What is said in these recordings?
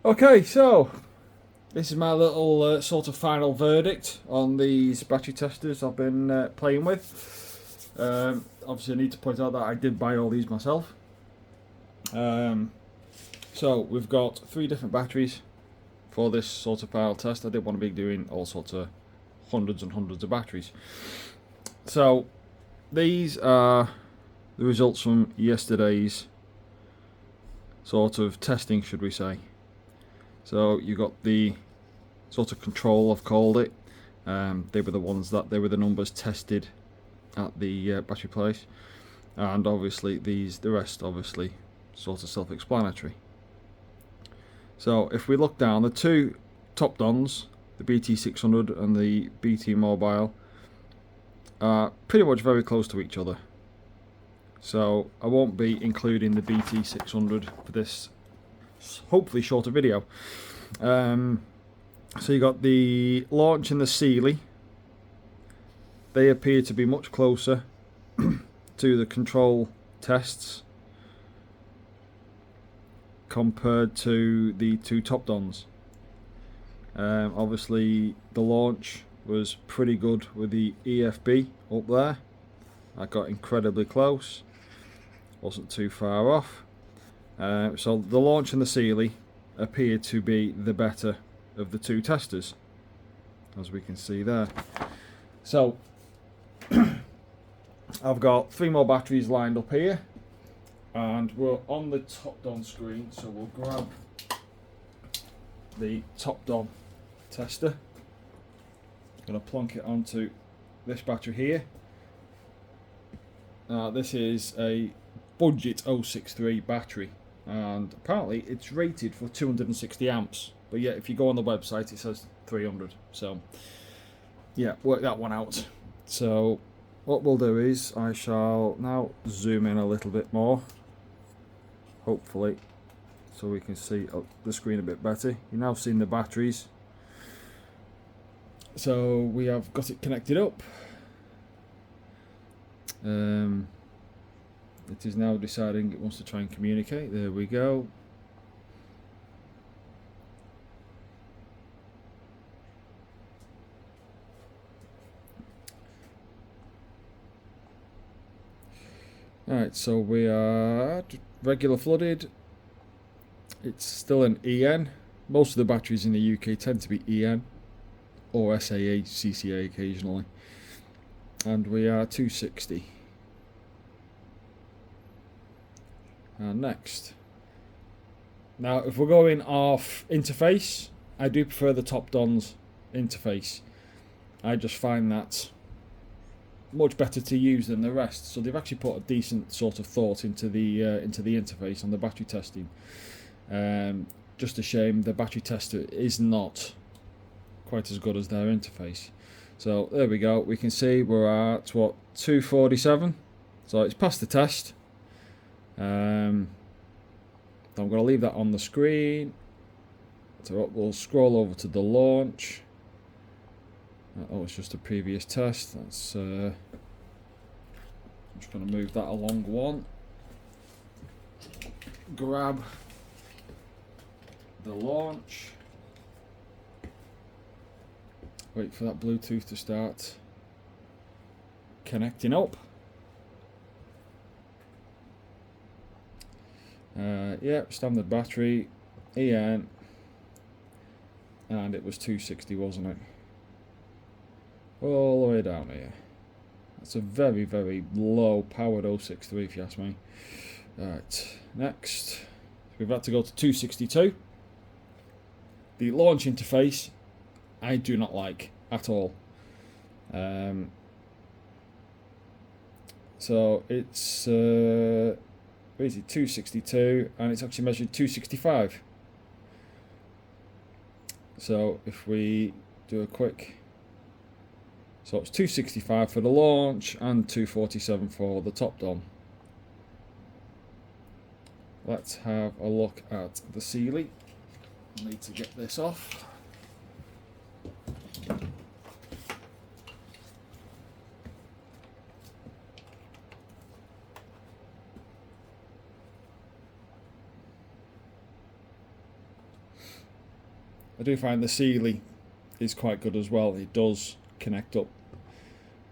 Okay, so this is my little sort of final verdict on these battery testers I've been playing with. Obviously, I need to point out that I did buy all these myself. So we've got 3 different batteries for this sort of final test. I didn't want to be doing all sorts of hundreds and hundreds of batteries. So these are the results from yesterday's sort of testing, should we say. So you got the sort of control, I've called it. They were the numbers tested at the battery place, and obviously the rest obviously sort of self-explanatory. So if we look down, the 2 topdons, the BT600 and the BT Mobile, are pretty much very close to each other. So I won't be including the BT600 for this hopefully shorter video. So you got the launch and the Sealey. They appear to be much closer to the control tests compared to the 2 topdons. Obviously the launch was pretty good with the EFB up there. I got incredibly close, wasn't too far off. So the launch and the Sealey appear to be the better of the 2 testers, as we can see there. So I've got 3 more batteries lined up here, and we're on the topdon screen, so we'll grab the topdon tester. Gonna plonk it onto this battery here. This is a budget 063 battery, and apparently it's rated for 260 amps, but yet if you go on the website it says 300, so yeah, work that one out. So what we'll do is I shall now zoom in a little bit more, hopefully, so we can see the screen a bit better. You've now seen the batteries. So we have got it connected up. It is now deciding it wants to try and communicate. There we go. Alright, so we are regular flooded. It's still an EN. Most of the batteries in the UK tend to be EN or SAA, CCA occasionally. And we are 260. And next. Now, if we're going off interface, I do prefer the topdon's interface. I just find that much better to use than the rest. So they've actually put a decent sort of thought into the interface on the battery testing. Just a shame the battery tester is not quite as good as their interface. So there we go. We can see we're at what, 247. So it's passed the test. I'm going to leave that on the screen. So we'll scroll over to the launch. Oh, it's just a previous test. That's I'm just going to move that along one. Grab the launch. Wait for that Bluetooth to start connecting up. Yep, standard battery, EN, and it was 260, wasn't it? All the way down here. That's a very, very low powered 063 if you ask me. Right, next. We've had to go to 262. The launch interface, I do not like at all. So it's where is it, 262, and it's actually measured 265. So if we do a quick, so it's 265 for the launch and 247 for the topdon. Let's have a look at the Sealey. I need to get this off. I do find the Sealey is quite good as well. It does connect up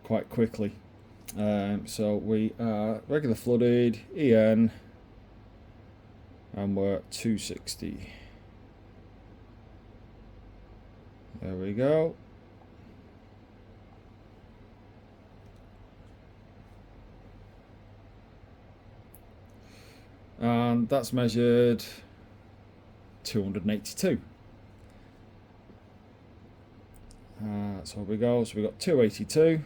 quite quickly. So we are regular flooded, EN, and we're 260. There we go. And that's measured 282. So we go. So we got 282.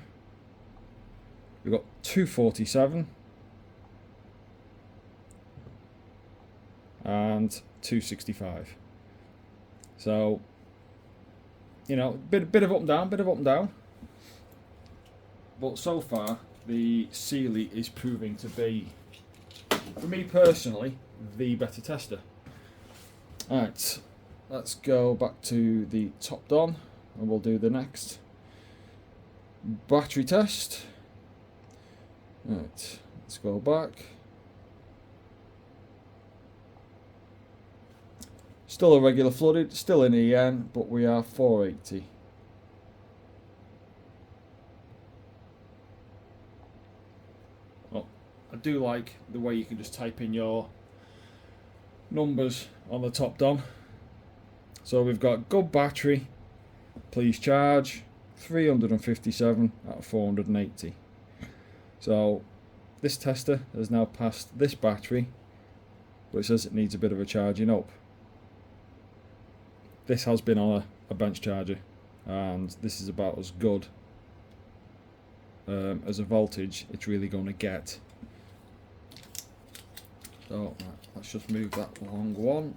We got 247 and 265. So, you know, bit of up and down, bit of up and down. But so far, the Sealey is proving to be, for me personally, the better tester. Alright, let's go back to the topdon and we'll do the next battery test. Right, let's go back. Still a regular flooded, still in EN, but we are 480. Well, I do like the way you can just type in your numbers on the topdon. So we've got good battery, please charge, 357 out of 480. So this tester has now passed this battery, but it says it needs a bit of a charging up. This has been on a bench charger, and this is about as good as a voltage it's really going to get. So let's just move that long one.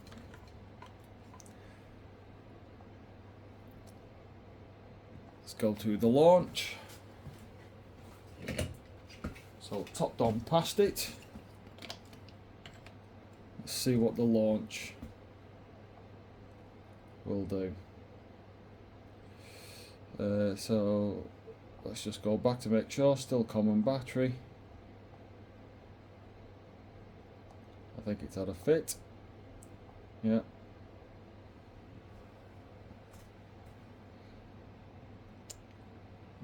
Let's go to the launch. So topdon passed it. Let's see what the launch will do. So let's just go back to make sure. Still common battery. I think it's had a fit. Yeah.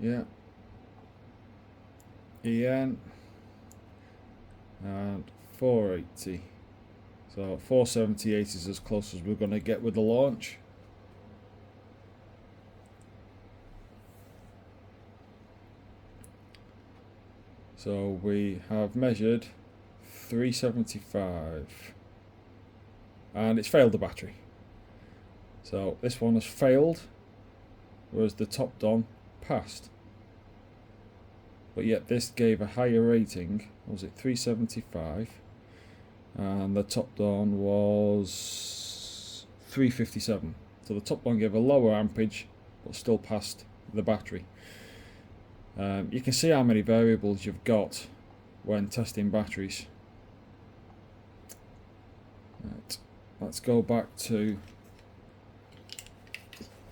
Yeah. EN and 480. So 478 is as close as we're going to get with the launch. So we have measured 375 and it's failed the battery. So this one has failed, whereas the topdon passed. But yet this gave a higher rating. What was it, 375? And the topdon was 357. So the topdon gave a lower ampage, but still passed the battery. You can see how many variables you've got when testing batteries. Right, let's go back to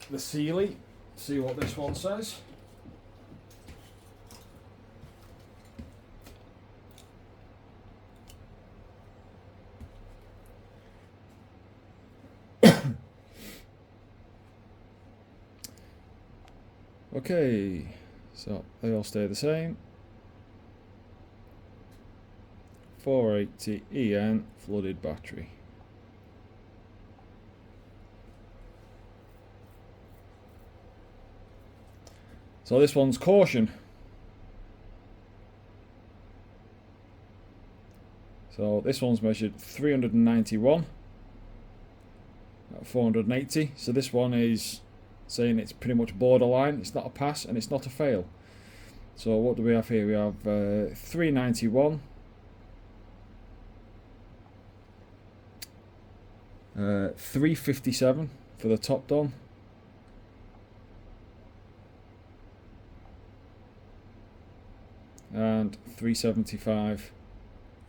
the Sealey, see what this one says. Okay, so they all stay the same. 480 EN flooded battery. So this one's caution. So this one's measured 391 at 480. So this one is saying it's pretty much borderline. It's not a pass and it's not a fail. So what do we have here? We have 391, 357 for the topdon, and 375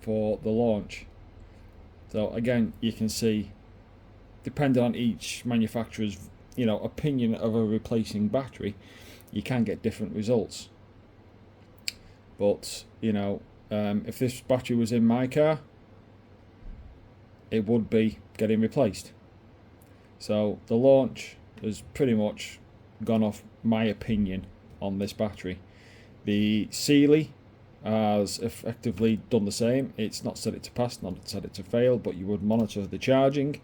for the launch. So again, you can see, depending on each manufacturer's opinion of a replacing battery, you can get different results. But if this battery was in my car, it would be getting replaced. So the launch has pretty much gone off my opinion on this battery. The Sealey has effectively done the same. It's not set it to pass, not set it to fail, but you would monitor the charging.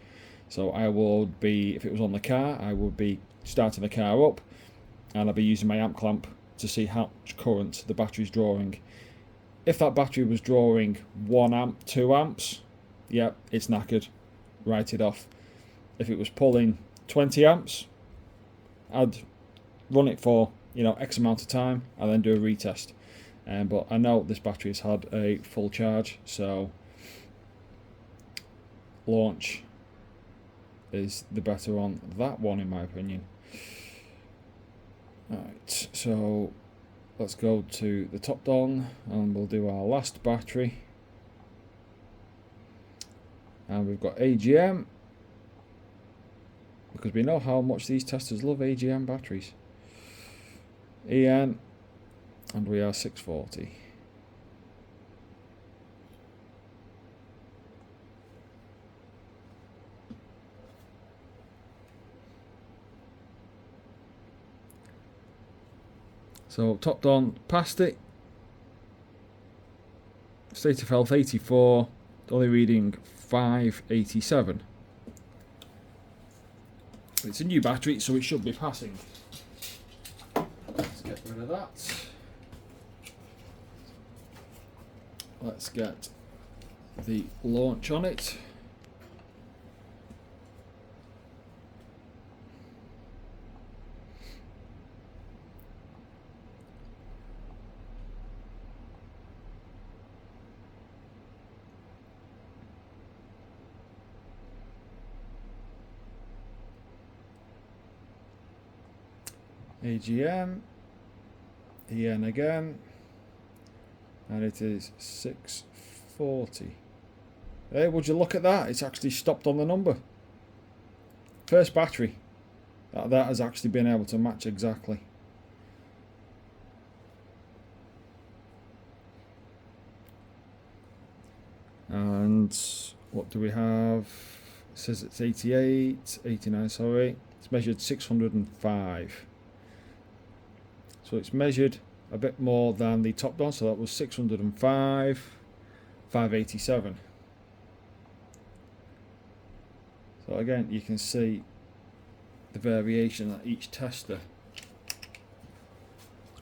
So I would be, if it was on the car, I would be starting the car up, and I'd be using my amp clamp to see how much current the battery's drawing. If that battery was drawing 1 amp, 2 amps, yeah, it's knackered. Write it off. If it was pulling 20 amps, I'd run it for, X amount of time and then do a retest. But I know this battery has had a full charge, so launch is the better on that one in my opinion. Right, so let's go to the topdon and we'll do our last battery. And we've got AGM, because we know how much these testers love AGM batteries. EN, and we are 640. So topdon passed it. State of health 84, only reading 587. It's a new battery, so it should be passing. Let's get rid of that. Let's get the launch on it. AGM, EN again, and it is 640. Hey, would you look at that? It's actually stopped on the number. First battery that has actually been able to match exactly. And what do we have? It says it's 88, 89, sorry. It's measured 605. So it's measured a bit more than the topdon, so that was 605, 587. So again, you can see the variation that each tester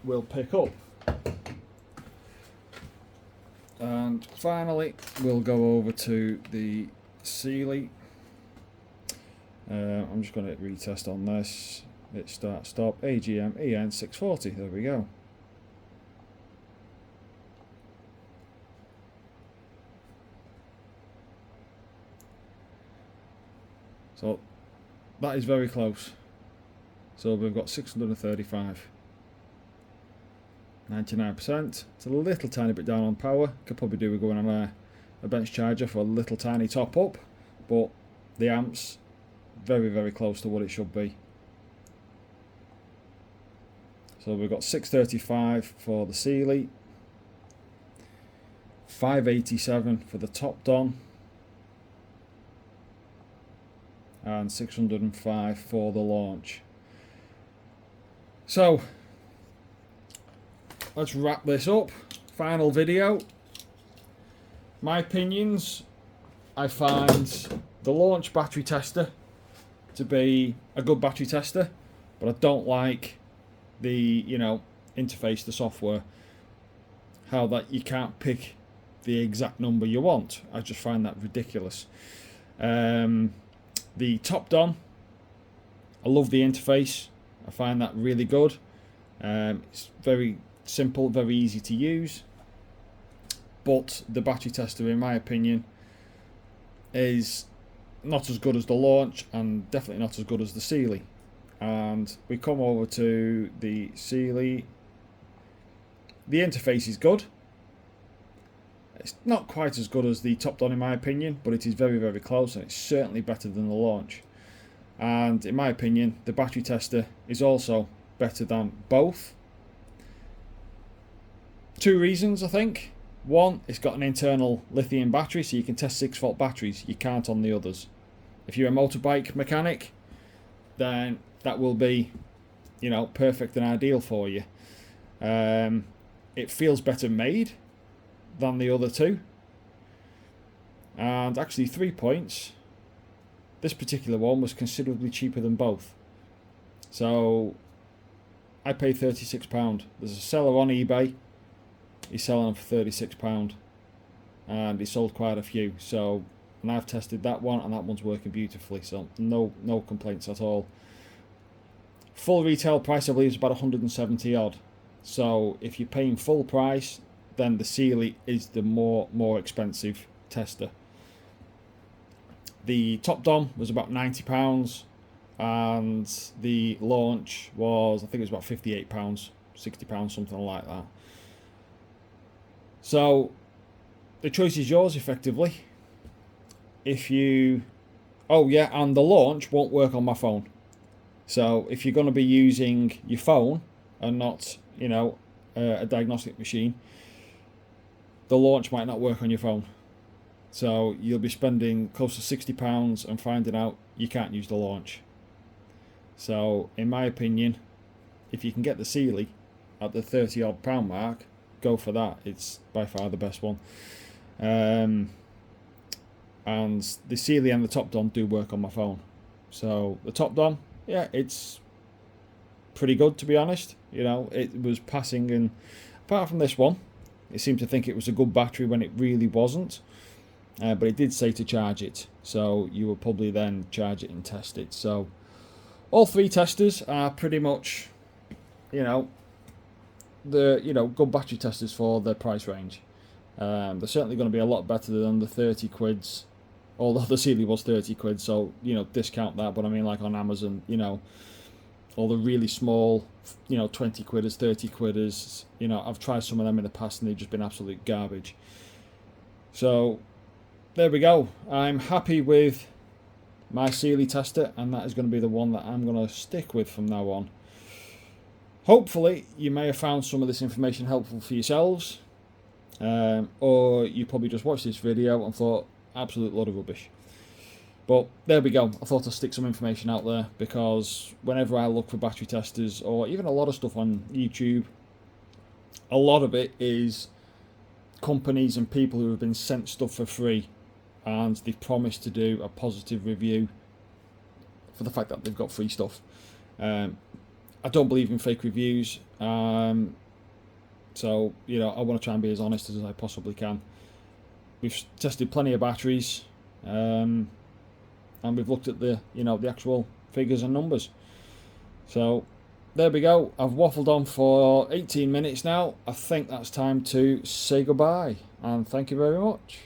will pick up. And finally, we'll go over to the Sealey. I'm just going to retest on this. It start, stop, AGM, EN 640. There we go. So that is very close. So we've got 635. 99%. It's a little tiny bit down on power. Could probably do with going on a bench charger for a little tiny top up, but the amps very, very close to what it should be. So we've got 635 for the Sealey, 587 for the topdon, and 605 for the launch. So let's wrap this up. Final video. My opinions. I find the launch battery tester to be a good battery tester, but I don't like the interface, the software, how that you can't pick the exact number you want. I just find that ridiculous. The topdon, I love the interface. I find that really good. It's very simple, very easy to use, but the battery tester, in my opinion, is not as good as the launch and definitely not as good as the Sealey. And we come over to the Sealey. The interface is good. It's not quite as good as the topdon in my opinion, but it is very, very close, and it's certainly better than the launch. And in my opinion, the battery tester is also better than both. 2 reasons, I think. One, it's got an internal lithium battery, so you can test 6-volt batteries. You can't on the others. If you're a motorbike mechanic, then that will be, you know, perfect and ideal for you. It feels better made than the other two, and actually 3 points, this particular one was considerably cheaper than both. So I paid £36. There's a seller on eBay, he's selling them for £36, and he sold quite a few. So, and I've tested that one, and that one's working beautifully, so no complaints at all. Full retail price, I believe, is about 170 odd. So if you're paying full price, then the Sealey is the more expensive tester. The topdon was about £90, and the launch was, I think it was about £58, £60, something like that. So the choice is yours, effectively. If you, oh yeah, and the launch won't work on my phone. So if you're going to be using your phone and not, you know, a diagnostic machine, the launch might not work on your phone. So you'll be spending close to £60 and finding out you can't use the launch. So in my opinion, if you can get the Sealey at the £30 odd mark, go for that. It's by far the best one. And the Sealey and the topdon do work on my phone. So the topdon, yeah, it's pretty good, to be honest. You know, it was passing, and apart from this one, it seemed to think it was a good battery when it really wasn't. But it did say to charge it, so you will probably then charge it and test it. So all three testers are pretty much, you know, good battery testers for their price range. They're certainly going to be a lot better than the 30 quids, although the Sealey was 30 quid, so, you know, discount that. But I mean, like on Amazon, you know, all the really small, you know, 20 quidders, 30 quidders, you know, I've tried some of them in the past and they've just been absolute garbage. So there we go. I'm happy with my Sealey tester, and that is going to be the one that I'm going to stick with from now on. Hopefully you may have found some of this information helpful for yourselves, or you probably just watched this video and thought, absolute load of rubbish. But there we go. I thought I'd stick some information out there, because whenever I look for battery testers, or even a lot of stuff on YouTube, a lot of it is companies and people who have been sent stuff for free, and they've promised to do a positive review for the fact that they've got free stuff. I don't believe in fake reviews, so, you know, I want to try and be as honest as I possibly can. We've tested plenty of batteries, and we've looked at the, you know, the actual figures and numbers. So there we go. I've waffled on for 18 minutes now. I think that's time to say goodbye, and thank you very much.